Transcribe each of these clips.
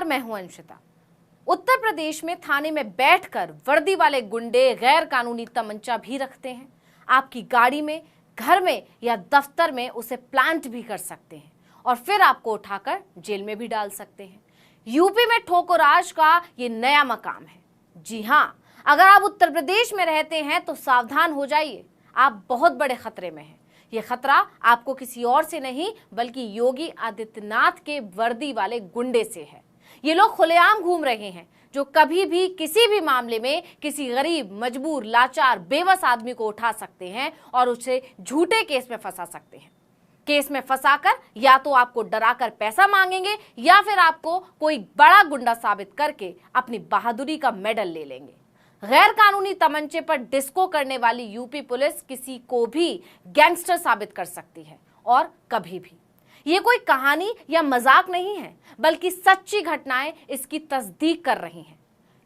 नमस्कार, मैं हूं अंशिता। उत्तर प्रदेश में थाने में बैठकर वर्दी वाले गुंडे गैर कानूनी तमंचा भी रखते हैं। आपकी गाड़ी में, घर में या दफ्तर में उसे प्लांट भी कर सकते हैं और फिर आपको उठाकर जेल में भी डाल सकते हैं। यूपी में ठोकोराज का ये नया मकाम है। जी हाँ, अगर आप उत्तर प्रदेश में रहते हैं तो सावधान हो जाइए, आप बहुत बड़े खतरे में हैं। ये खतरा आपको किसी और से नहीं बल्कि योगी आदित्यनाथ के वर्दी वाले गुंडे से है। ये लोग खुलेआम घूम रहे हैं जो कभी भी किसी भी मामले में किसी गरीब, मजबूर, लाचार, बेबस आदमी को उठा सकते हैं और उसे झूठे केस में फंसा सकते हैं। केस में फंसाकर या तो आपको डराकर पैसा मांगेंगे या फिर आपको कोई बड़ा गुंडा साबित करके अपनी बहादुरी का मेडल ले लेंगे। गैर कानूनी तमंचे पर डिस्को करने वाली यूपी पुलिस किसी को भी गैंगस्टर साबित कर सकती है और कभी भी। ये कोई कहानी या मजाक नहीं है बल्कि सच्ची घटनाएं इसकी तस्दीक कर रही हैं।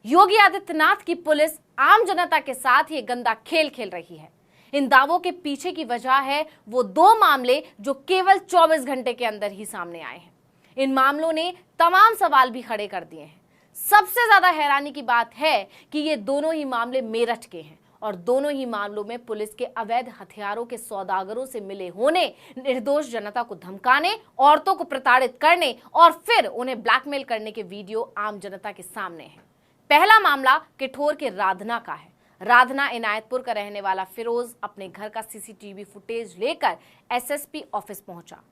योगी आदित्यनाथ की पुलिस आम जनता के साथ ये गंदा खेल खेल रही है। इन दावों के पीछे की वजह है वो 2 मामले जो केवल 24 घंटे के अंदर ही सामने आए हैं। इन मामलों ने तमाम सवाल भी खड़े कर दिए हैं। सबसे ज्यादा हैरानी की बात है कि ये दोनों ही मामले मेरठ के हैं और दोनों ही मामलों में पुलिस के अवैध हथियारों के सौदागरों से मिले होने, निर्दोष जनता को धमकाने, औरतों को प्रताड़ित करने और फिर उन्हें ब्लैकमेल करने के वीडियो आम जनता के सामने हैं। पहला मामला किठौर के राधना का है। राधना इनायतपुर का रहने वाला फिरोज अपने घर का सीसीटीवी फुटेज लेकर एसएसपी ऑफिस पहुंचा।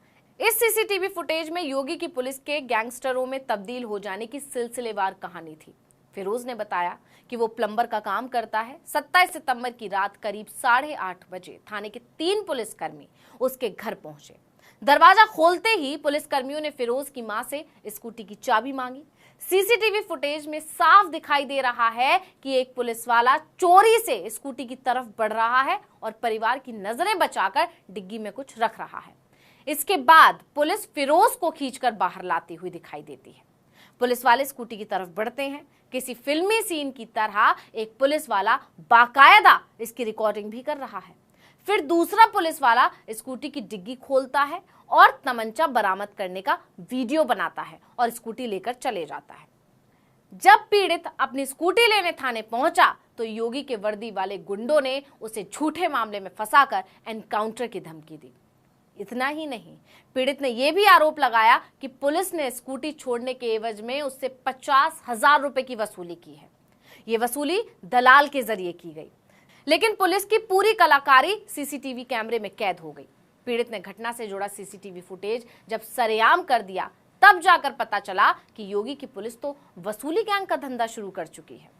इस सीसीटीवी फुटेज में योगी की पुलिस के गैंगस्टरों में तब्दील हो जाने की सिलसिलेवार कहानी थी। फिरोज ने बताया कि वो प्लम्बर का काम करता है। 27 सितंबर की रात करीब 8:30 बजे थाने के 3 पुलिसकर्मी उसके घर पहुंचे। दरवाजा खोलते ही पुलिसकर्मियों ने फिरोज की मां से स्कूटी की चाबी मांगी। सीसीटीवी फुटेज में साफ दिखाई दे रहा है कि एक पुलिसवाला चोरी से स्कूटी की तरफ बढ़ रहा है और परिवार की नजरें बचाकर डिग्गी में कुछ रख रहा है। इसके बाद पुलिस फिरोज को खींचकर बाहर लाती हुई दिखाई देती है। पुलिस वाले स्कूटी की तरफ बढ़ते हैं। किसी फिल्मी सीन की तरह एक पुलिस वाला बाकायदा इसकी रिकॉर्डिंग भी कर रहा है। फिर दूसरा पुलिस वाला स्कूटी की डिग्गी खोलता है और तमंचा बरामद करने का वीडियो बनाता है और स्कूटी लेकर चले जाता है। जब पीड़ित अपनी स्कूटी लेने थाने पहुंचा तो योगी के वर्दी वाले गुंडों ने उसे झूठे मामले में फंसाकर एनकाउंटर की धमकी दी। इतना ही नहीं, पीड़ित ने यह भी आरोप लगाया कि पुलिस ने स्कूटी छोड़ने के एवज में उससे 50,000 रुपए की वसूली की है। यह वसूली दलाल के जरिए की गई, लेकिन पुलिस की पूरी कलाकारी सीसीटीवी कैमरे में कैद हो गई। पीड़ित ने घटना से जुड़ा सीसीटीवी फुटेज जब सरेआम कर दिया तब जाकर पता चला कि योगी की पुलिस तो वसूली गैंग का धंधा शुरू कर चुकी है।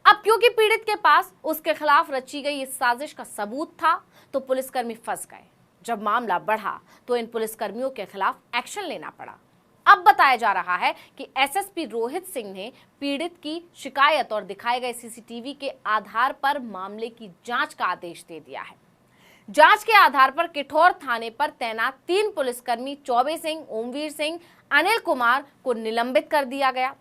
अब क्योंकि पीड़ित के पास उसके खिलाफ रची गई इस साजिश का सबूत था तो पुलिसकर्मी फंस गए। जब मामला बढ़ा तो इन पुलिसकर्मियों के खिलाफ एक्शन लेना पड़ा। अब बताया जा रहा है कि एसएसपी रोहित सिंह ने पीड़ित की शिकायत और दिखाए गए सीसीटीवी के आधार पर मामले की जांच का आदेश दे दिया है। जांच के आधार पर किठौर थाने पर तैनात 3 पुलिसकर्मी चौबे सिंह, ओमवीर सिंह, अनिल कुमार को निलंबित कर दिया गया।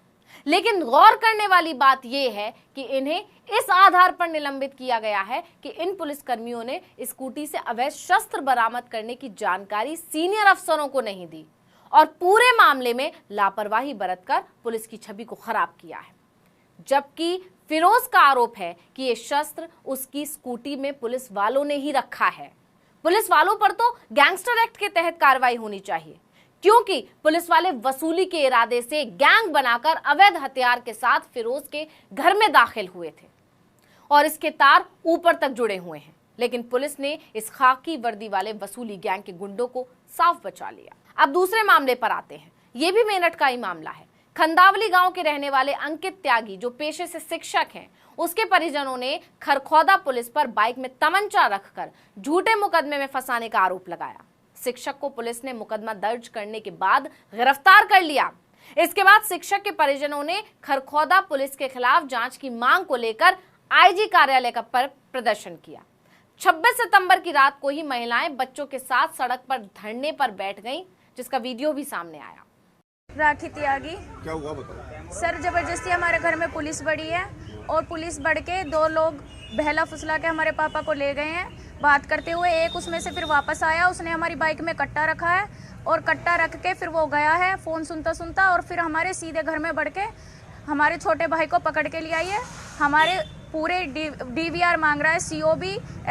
लेकिन गौर करने वाली बात यह है कि इन्हें इस आधार पर निलंबित किया गया है कि इन पुलिसकर्मियों ने स्कूटी से अवैध शस्त्र बरामद करने की जानकारी सीनियर अफसरों को नहीं दी और पूरे मामले में लापरवाही बरतकर पुलिस की छवि को खराब किया है। जबकि फिरोज का आरोप है कि ये शस्त्र उसकी स्कूटी में पुलिस वालों ने ही रखा है। पुलिस वालों पर तो गैंगस्टर एक्ट के तहत कार्रवाई होनी चाहिए, क्योंकि पुलिस वाले वसूली के इरादे से गैंग बनाकर अवैध हथियार के साथ फिरोज के घर में दाखिल हुए थे और इसके तार ऊपर तक जुड़े हुए हैं। लेकिन पुलिस ने इस खाकी वर्दी वाले वसूली गैंग के गुंडों को साफ बचा लिया। अब दूसरे मामले पर आते हैं। ये भी मेरठ का ही मामला है। खंदावली गांव के रहने वाले अंकित त्यागी, जो पेशे से शिक्षक हैं, उसके परिजनों ने खरखौदा पुलिस पर बाइक में तमंचा रखकर झूठे मुकदमे में फंसाने का आरोप लगाया। शिक्षक को पुलिस ने मुकदमा दर्ज करने के बाद गिरफ्तार कर लिया। इसके बाद शिक्षक के परिजनों ने खरखौदा पुलिस के खिलाफ जांच की मांग को लेकर आईजी कार्यालय का पर प्रदर्शन किया। 26 सितंबर की रात को ही महिलाएं बच्चों के साथ सड़क पर धरने पर बैठ गईं, जिसका वीडियो भी सामने आया। राखी त्यागी। क्या हुआ बताओ। सर, जबरदस्ती हमारे घर में पुलिस बढ़ी है और पुलिस बढ़ के 2 लोग बहला फुसला के हमारे पापा को ले गए हैं बात करते हुए। एक उसमें से फिर वापस आया, उसने हमारी बाइक में कट्टा रखा है और कट्टा रख के फिर वो गया है फ़ोन सुनता सुनता, और फिर हमारे सीधे घर में बढ़ के हमारे छोटे भाई को पकड़ के ले आई है। हमारे पूरे DVR मांग रहा है, COB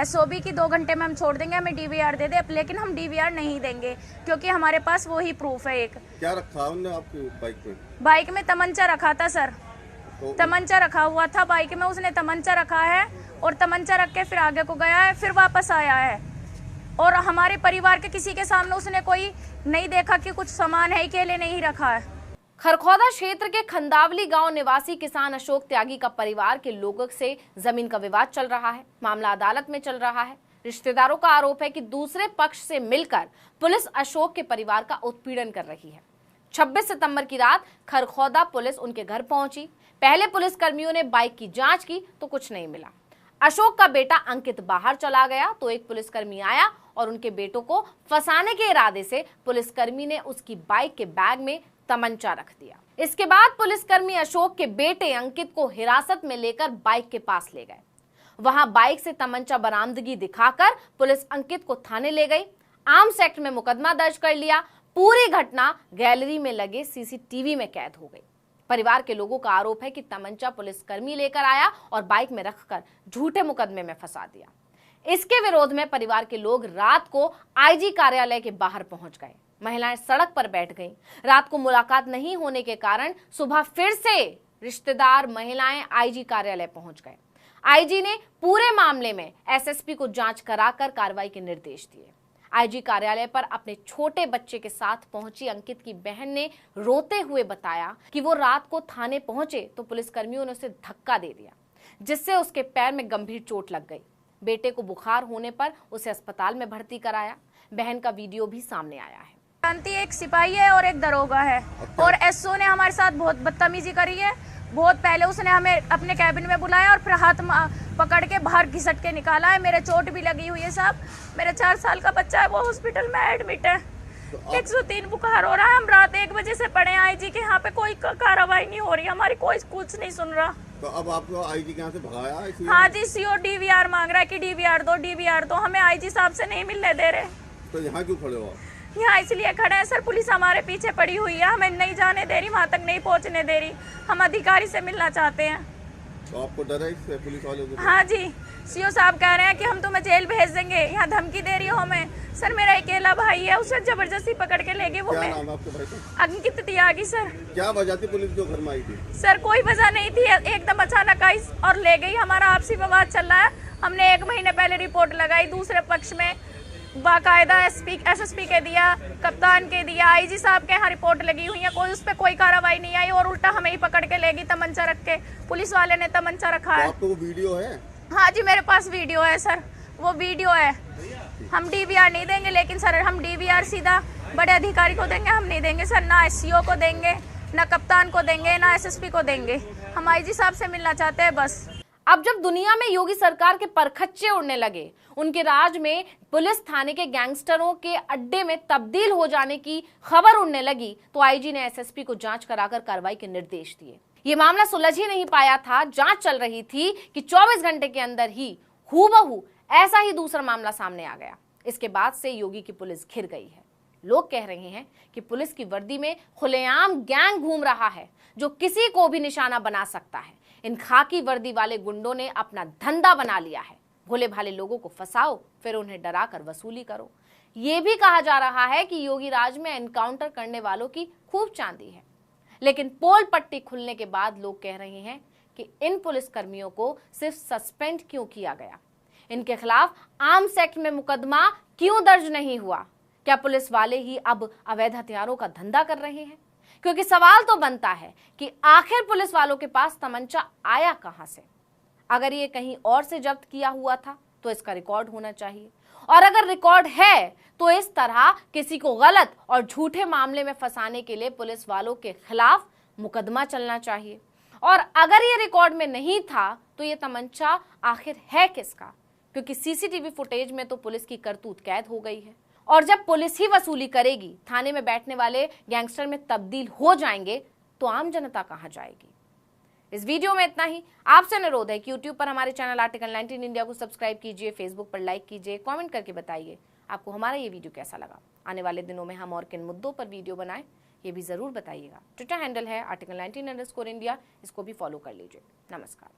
SOB की 2 घंटे में हम छोड़ देंगे, हमें DVR दे दे, लेकिन हम DVR नहीं देंगे क्योंकि हमारे पास वही प्रूफ है। एक क्या रखा उन्होंने आपकी बाइक में? बाइक में तमंचा रखा था सर, तो तमंचा रखा हुआ था बाइक में, उसने तमंचा रखा है और तमंचा रख के फिर आगे को गया है, फिर वापस आया है। और हमारे परिवार के किसी के सामने उसने कोई नहीं देखा कि कुछ सामान है के लिए नहीं रखा है। खरखौदा क्षेत्र के खंदावली गांव निवासी किसान अशोक त्यागी का परिवार के लोगों से जमीन का विवाद चल रहा है। मामला अदालत में चल रहा है। रिश्तेदारों का आरोप है कि दूसरे पक्ष से मिलकर पुलिस अशोक के परिवार का उत्पीड़न कर रही है। 26 सितंबर की रात खरखौदा पुलिस उनके घर पहुंची। पहले पुलिस कर्मियों ने बाइक की जांच की तो कुछ नहीं मिला। अशोक का बेटा अंकित बाहर चला गया तो एक पुलिसकर्मी आया और उनके बेटों को फंसाने के इरादे से पुलिसकर्मी ने उसकी बाइक के बैग में तमंचा रख दिया। इसके बाद पुलिसकर्मी अशोक के बेटे अंकित को हिरासत में लेकर बाइक के पास ले गए। वहां बाइक से तमंचा बरामदगी दिखाकर पुलिस अंकित को थाने ले गई। आर्म्स एक्ट में मुकदमा दर्ज कर लिया। पूरी घटना गैलरी में लगे CCTV में कैद हो गई। परिवार के लोगों का आरोप है कि तमंचा पुलिसकर्मी लेकर आया और बाइक में रखकर झूठे मुकदमे में फंसा दिया। इसके विरोध में परिवार के लोग रात को IG कार्यालय के बाहर पहुंच गए। महिलाएं सड़क पर बैठ गईं। रात को मुलाकात नहीं होने के कारण सुबह फिर से रिश्तेदार महिलाएं IG कार्यालय पहुंच गए। IG ने पूरे मामले में SSP को जांच कराकर कार्रवाई के निर्देश दिए। IG कार्यालय पर अपने छोटे बच्चे के साथ पहुंची अंकित की बहन ने रोते हुए बताया कि वो रात को थाने पहुंचे तो पुलिसकर्मियों ने उसे धक्का दे दिया, जिससे उसके पैर में गंभीर चोट लग गई। बेटे को बुखार होने पर उसे अस्पताल में भर्ती कराया। बहन का वीडियो भी सामने आया है। शांति एक सिपाही है और एक दरोगा है, और SO ने हमारे साथ बहुत बदतमीजी करी है। बहुत पहले उसने हमें अपने कैबिन में बुलाया और फिर हाथ पकड़ के बाहर घिसट के निकाला है। मेरे चोट भी लगी हुई है साहब। मेरे 4 साल का बच्चा है, वो हॉस्पिटल में एडमिट है। 103 बुखार हो रहा है। हम रात 1 बजे से पड़े IG के यहाँ पे, कोई कार्रवाई नहीं हो रही हमारी, कोई कुछ नहीं सुन रहा। तो अब आपको IG यहाँ से भगाया? हाँ जी, CO DVR मांग रहा है कि DVR दो। हमें IG साहब से नहीं मिलने दे रहे। तो यहाँ क्यों खड़े हो? यहाँ इसलिए खड़े हैं सर, पुलिस हमारे पीछे पड़ी हुई है, हमें नहीं जाने दे रही, वहाँ तक नहीं पहुँचने दे रही। हम अधिकारी से मिलना चाहते हैं। तो आपको डर है इससे पुलिस वालों को? हाँ जी, CO साहब कह रहे हैं कि हम तुम्हें जेल भेज देंगे, यहाँ धमकी दे रही हो हमें। सर मेरा अकेला भाई है, उसे जबरदस्ती पकड़ के ले गए। वो क्या नाम है आपके भाई का? अंकित त्यागी सर। क्या वजह थी पुलिस जो घर में आई थी? सर कोई वजह नहीं थी, एकदम अचानक आई और ले गई। हमारा आपसी विवाद चल रहा है। हमने 1 महीने पहले रिपोर्ट लगाई दूसरे पक्ष में, बाकायदा SSP के दिया, कप्तान के दिया, IG साहब के यहाँ रिपोर्ट लगी हुई है, कोई उस पर कोई कार्रवाई नहीं आई और उल्टा हमें ही पकड़ के लेगी तमंचा रख के। पुलिस वाले ने तमंचा रखा है। तो आपको वो वीडियो है? हाँ जी, मेरे पास वीडियो है सर, वो वीडियो है। हम DVR नहीं देंगे, लेकिन सर हम DVR सीधा बड़े अधिकारी को देंगे, हम नहीं देंगे सर, ना SCO को देंगे, ना कप्तान को देंगे, ना SSP को देंगे। हम IG साहब से मिलना चाहते हैं बस। अब जब दुनिया में योगी सरकार के परखच्चे उड़ने लगे, उनके राज में पुलिस थाने के गैंगस्टरों के अड्डे में तब्दील हो जाने की खबर उड़ने लगी, तो IG ने SSP को जांच कराकर कार्रवाई के निर्देश दिए। ये मामला सुलझ ही नहीं पाया था। जांच चल रही थी कि 24 घंटे के अंदर ही हूबहू ऐसा ही दूसरा मामला सामने आ गया। इसके बाद से योगी की पुलिस घिर गई है। लोग कह रहे हैं कि पुलिस की वर्दी में खुलेआम गैंग घूम रहा है जो किसी को भी निशाना बना सकता है। इन खाकी वर्दी वाले गुंडों ने अपना धंधा बना लिया है। भोले भाले लोगों को फंसाओ, फिर उन्हें डरा कर वसूली करो। ये भी कहा जा रहा है कि योगी राज में एनकाउंटर करने वालों की खूब चांदी है, लेकिन पोल पट्टी खुलने के बाद लोग कह रहे हैं कि इन पुलिसकर्मियों को सिर्फ सस्पेंड क्यों किया गया, इनके खिलाफ आर्म्स एक्ट में मुकदमा क्यों दर्ज नहीं हुआ। क्या पुलिस वाले ही अब अवैध हथियारों का धंधा कर रहे हैं? क्योंकि सवाल तो बनता है कि आखिर पुलिस वालों के पास तमंचा आया कहां से। अगर ये कहीं और से जब्त किया हुआ था तो इसका रिकॉर्ड होना चाहिए, और अगर रिकॉर्ड है तो इस तरह किसी को गलत और झूठे मामले में फंसाने के लिए पुलिस वालों के खिलाफ मुकदमा चलना चाहिए। और अगर ये रिकॉर्ड में नहीं था तो ये तमंचा आखिर है किसका? क्योंकि CCTV फुटेज में तो पुलिस की करतूत कैद हो गई है, और जब पुलिस ही वसूली करेगी, थाने में बैठने वाले गैंगस्टर में तब्दील हो जाएंगे, तो आम जनता कहां जाएगी? इस वीडियो में इतना ही। आपसे अनुरोध है कि यूट्यूब पर हमारे चैनल आर्टिकल 19 इंडिया को सब्सक्राइब कीजिए, फेसबुक पर लाइक कीजिए, कमेंट करके बताइए आपको हमारा ये वीडियो कैसा लगा। आने वाले दिनों में हम और किन मुद्दों पर वीडियो बनाएं ये भी जरूर बताइएगा। ट्विटर हैंडल है आर्टिकल 19 _ इंडिया, इसको भी फॉलो कर लीजिए। नमस्कार।